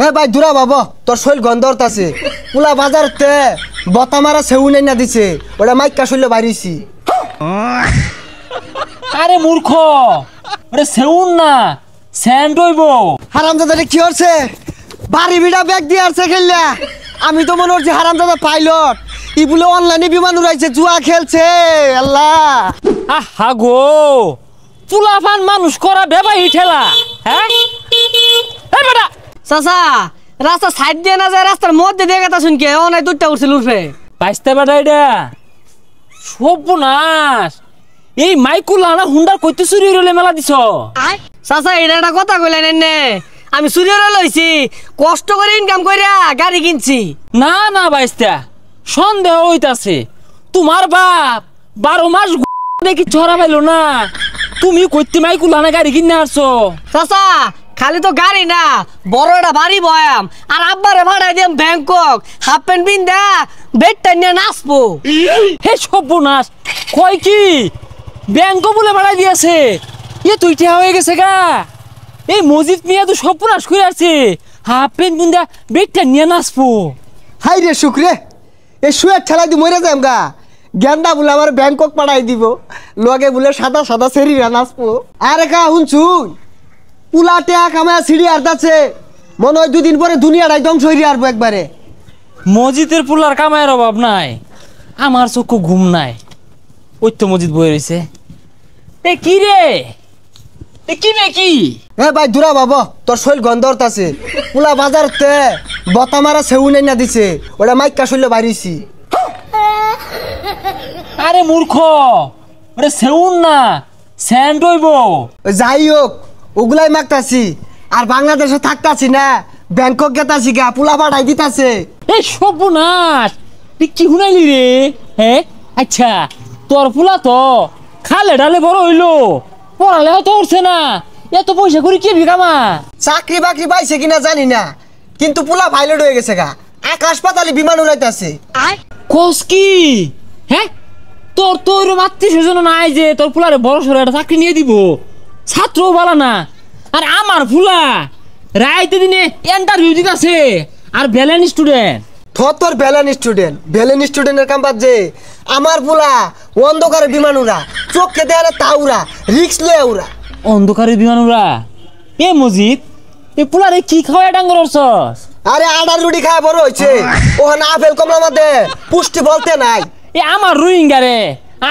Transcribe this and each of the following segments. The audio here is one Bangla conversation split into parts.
এ ভাই দূরা বাবা তোর শৈল গন্ধরত আছে পুলা বাজারতে বতা মারা সেউ নাই না দিছে ওটা মাইকা শৈল বাড়িছি। আরে মূর্খ, ওরে সেউন না স্যান্ড হইব। হারামজাদা কি হচ্ছে বাড়ি বিড়া ব্যাগ দিয়ে আসছে খেললা। আমি তো মনে হচ্ছে হারামজাদা পাইলট ই বলে অনলাইনে বিমান উড়াইছে জুয়া খেলছে। আল্লাহ আহা গো, চুলাফান মানুষ করা বেবাই ঠেলা। হ্যাঁ বেটা চাচা রাস্তা সাইড দিয়ে না যায় রাস্তার মধ্যে দিয়ে গেতা শুনকে ও নাই দুধটা উঠছিল উঠবে বাইসতে বেটা এটা সর্বনাশ। এই মাইকুলা না হুন্ডার কইতে চুরি হইলে মেলা দিছ। চাচা এটা একটা কথা কইলেন এনে আমি চুরিরে লইছি কষ্ট করে ইনকাম কইরা গাড়ি কিনছি। না না বাইসতা সন্দেহ হইতাছে তোমার বাপ 12 মাস দেখি ছড়া পাইলো না, তুমি কইতে মাইকুলা না গাড়ি কিনে আসছো। চাচা খালি তো গাড়ি না বড় একটা বাড়ি বয়াম আর আব্বারে ভাড়াই দিম ব্যাংকক হাফ প্যান্ট পিন্দা বেডটা নিয়ে নাচবো। হে সর্বনাশ, কয় কি ব্যাংক বলে ভাড়াই দিয়েছে? এ তুই ঠেয়া হয়ে গেছে গা। এই মজিদ মিয়া তো সর্বনাশ করে আছে, হাফ প্যান্ট পিন্দা বেডটা নিয়ে নাচবো। হাই রে শুক্রে এ শুয়ে ঠেলাই দি মরে যাম গা। গেন্দা বলে আমার ব্যাংকক পাঠাই দিব লগে বলে সাদা সাদা সেরিরা নাচবো। আরে কা শুনছুন পুলা টেয়া কামায় সিঁড়ি আর্দাচ্ছে মনে হয় দুদিন পরে দুনিয়াটাই ধ্বংস হয়ে আসবো একবারে। মসজিদের পুলার কামায়ের অভাব নাই, আমার চক্ষু ঘুম নাই। ওই তো মসজিদ বয়ে রয়েছে। এ কি রে, এ কি রে কি? এ ভাই দূরা বাবা তোর শৈল গন্ধরত আছে পুলা বাজারতে বতা মারা সেউ নাই না দিছে ওটা মাইকা শৈল বাড়িছি। আরে মূর্খ, ওরে সেউন না স্যান্ড হইব। যাই হোক ওগুলাই মাগতাছি আর বাংলাদেশে থাকতাছি না ব্যাংকক গেতাছি গা পুলা পাঠাই দিতাছে। এই সর্বনাশ, তুই কি শুনাইলি রে? হ্যাঁ আচ্ছা, তোর ফুলা তো খালে ডালে বড় হইলো, পড়ালেও তো উঠছে না, এত পয়সা করে কি বিকামা? চাকরি বাকরি পাইছে কিনা জানি না কিন্তু পুলা পাইলট হয়ে গেছে গা, আকাশ পাতালে বিমান উড়াইতাছে। কোস কি? হ্যাঁ তোর তো ওইরকম আত্মীয় স্বজন নাই যে তোর ফুলারে বড় সড়ো একটা চাকরি নিয়ে দিব, ছাত্রও বলা না। আর আমার ফুলা রাইতে দিনে ইন্টারভিউ দিতেছে আর ব্যালেন্স স্টুডেন্ট। তোর ভ্যালেন স্টুডেন্টের কাম বাদ যে আমার পুলা অন্ধকারে বিমান উড়া চোখকে দেয়ালে তা উড়া রিক্স লয়ে উড়া। অন্ধকারে বিমান উড়া? এ মজিদ এ পুলারে কি খাওয়া ডাঙ্গর অর্চস? আরে আডার রুটি খায় বড় হয়েছে ওখানে আপেল কমলা মধ্যে পুষ্টি বলতে নাই। এ আমার রোহিঙ্গা রে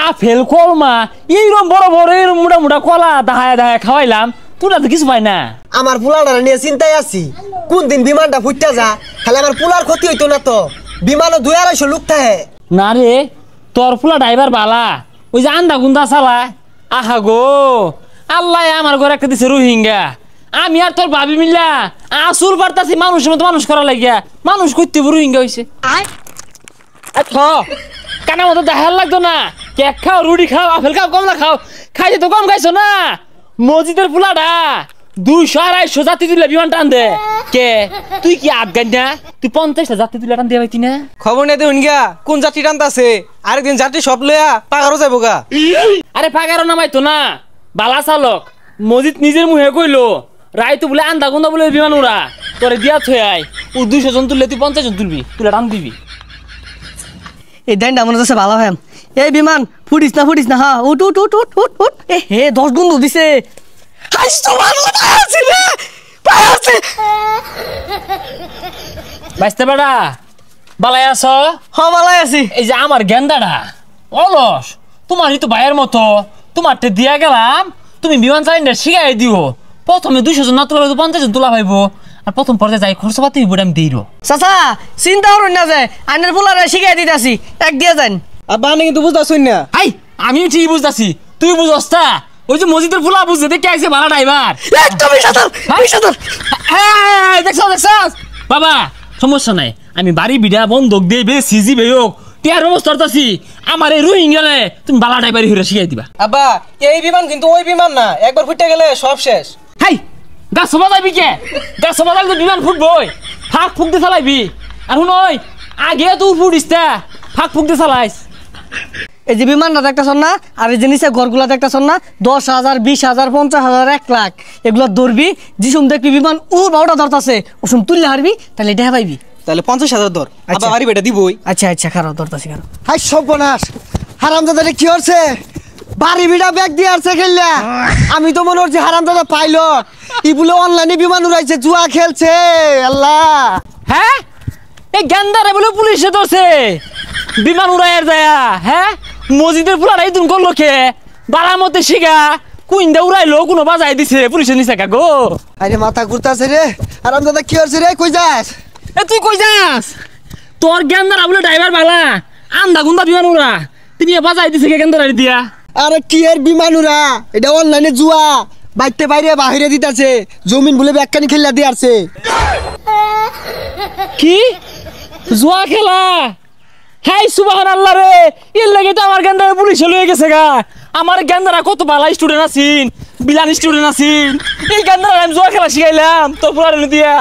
আপেল কলমা এইরকম বড় বড় এরকম মোটা মোটা কলা দাহায় দাহায় খাওয়াইলাম, তোরা তো কিছু পাই না। আমার পুলাটা নিয়ে চিন্তায় আছি কোন দিন বিমানটা ফুটতে যা, খালি আমার পুলার ক্ষতি হইতো না তো। বিমানও 2-250 লোক থাকে না রে, তোর ফুলা ড্রাইভার বালা, ওই যে আন্দা গুন্দা চালা। আহা গো আল্লাহ আমার ঘরে একটা দিছে রোহিঙ্গা, আমি আর তোর ভাবি মিল্লা আসুর বার্তাছি মানুষের মতো মানুষ করা লাগিয়া মানুষ করতে রোহিঙ্গা হয়েছে। কানা মতো দেখার লাগতো না, কেক খাও রুটি খাও আপেল খাও কমলা খাও, খাইছে তো কম খাইছো না। মসজিদের ফুলাটা 200-250 যাত্রী তুলে বিমান টান দে। কে তুই কি আফগান না? তুই 50টা যাত্রী তুলে টান দিয়ে পাইতি না? খবর নেই দেখুন গা কোন যাত্রী টানতাছে, আরেকদিন যাত্রী সব লইয়া পাগারও যাবো গা। আরে পাগারও নামাইতো না, বালা চালক মসজিদ নিজের মুহে কইলো রায় তো বলে আন্দা গুন্দা বলে বিমান উড়া তোরে দিয়া থই আই, ও 200 জন তুললে তুই 50 জন তুলবি, তুলে টান দিবি। এই দেন মনে হচ্ছে ভালো হ্যাম। এই বিমান ফুটিস না হ্যাঁ উঠ উঠ উঠ উঠ উঠ উঠ। এ হে 10 গুণ দিছে। বাইসতে বেড়া বালাই আছ? হ ভালাই আছি। এই যে আমার গেন্দাটা অলস, তোমারই তো ভাইয়ের মতো, তোমারটা দিয়া গেলাম তুমি বিমান চালিনা শিখাই দিও। প্রথমে 200 জন না তোলা 50 জন তোলা পাইবো, আর প্রথম পর্যায়ে যাই খরচ পাতি হইব আমি দিই। চাচা চিন্তা করুন না যে আইনের পোলারে শিখাই দিতেছি এক দিয়ে যান। আব্বা আমি কিন্তু বুঝতেছুন না। আই আমি ঠিক বুঝতাছি, তুই বুঝস তা? ওই যে মসজিদের ফুলা বুঝতে দেখে আইছে ভাড়া ড্রাইভার একদমই সাঁতার সাঁতার। দেখছ বাবা, সমস্যা নাই, আমি বাড়ি বিড়া বন্ধক দিয়ে বে সিজি বে হোক টিয়ার ব্যবস্থা করতেছি। আমার এই রোহিঙ্গালে তুমি বালা ড্রাইভারি হইরা শিখাই দিবা। আব্বা এই বিমান কিন্তু ওই বিমান না, একবার ফুটে গেলে সব শেষ। হাই গাছ বাজাইবি কে? গাছ বাজাইলে তো বিমান ফুটবই, ফাঁক ফুক দিয়ে চালাইবি। আর শুন ওই আগে তুই ফুটিস তা ফাঁক ফুক দিয়ে চালাইস। এই যে বিমানটা দেখতেছন না, আর এই যে নিচে ঘরগুলা দেখতেছন না, 10,000, 20,000, 50,000, 1 লাখ এগুলো ধরবি। যিসুম দেখবি বিমান বারোটা ধরতাছে, ওসুম তুললে হারবি, তাহলে এটা পাইবি। তাহলে 50,000 ধর, আচ্ছা। আবার বাড়ি বেটা দিবই। আচ্ছা আচ্ছা, খারাপ ধরতাছি খারাপ। হাই সর্বনাশ, হারামজাদারে কি হচ্ছে? বাড়ি বিড়া ব্যাগ দিয়ে আসছে খেললা। আমি তো মনে হচ্ছে হারামজাদা পাইলট, ই বলে অনলাইনে বিমান উড়াইছে, জুয়া খেলছে। আল্লাহ, হ্যাঁ এই গেন্দারে বলে পুলিশে ধরছে বিমান উড়াইয়ার যায়া। হ্যাঁ মসজিদের পুলারাই তুমি করলো খে বালার মধ্যে শিখা কুইন্দা উড়াইলো, কোনো বাজাই দিছে পুলিশে নিছে কা গো। আরে মাথা ঘুরতাছে রে। হারামজাদা কি হচ্ছে রে? কই যাস? এ তুই কই যাস? তোর গেন্দারা বলে ড্রাইভার বালা আন্দা গুন্দা বিমান উড়া, তুমি বাজাই দিছে কে গেন্দারা দিয়া? আরে কি এর বিমান উড়া? এটা অনলাইনে জুয়া, বাইতে বাইরে বাহিরে দিতাছে, জমিন বলে ব্যাগখানি খেললা দিয়ে আসছে। কি জুয়া খেলা? হাই সুবহানাল্লাহ রে, এর লাগে তো আমার গেন্দারা পুলিশে লয়ে গেছে গা। আমার গেন্দারা কত ভালো স্টুডেন্ট আছিন, বিলান স্টুডেন্ট আছিন, এই গেন্দারা আমি জুয়া খেলা শিখাইলাম তোর পুরানো দিয়া।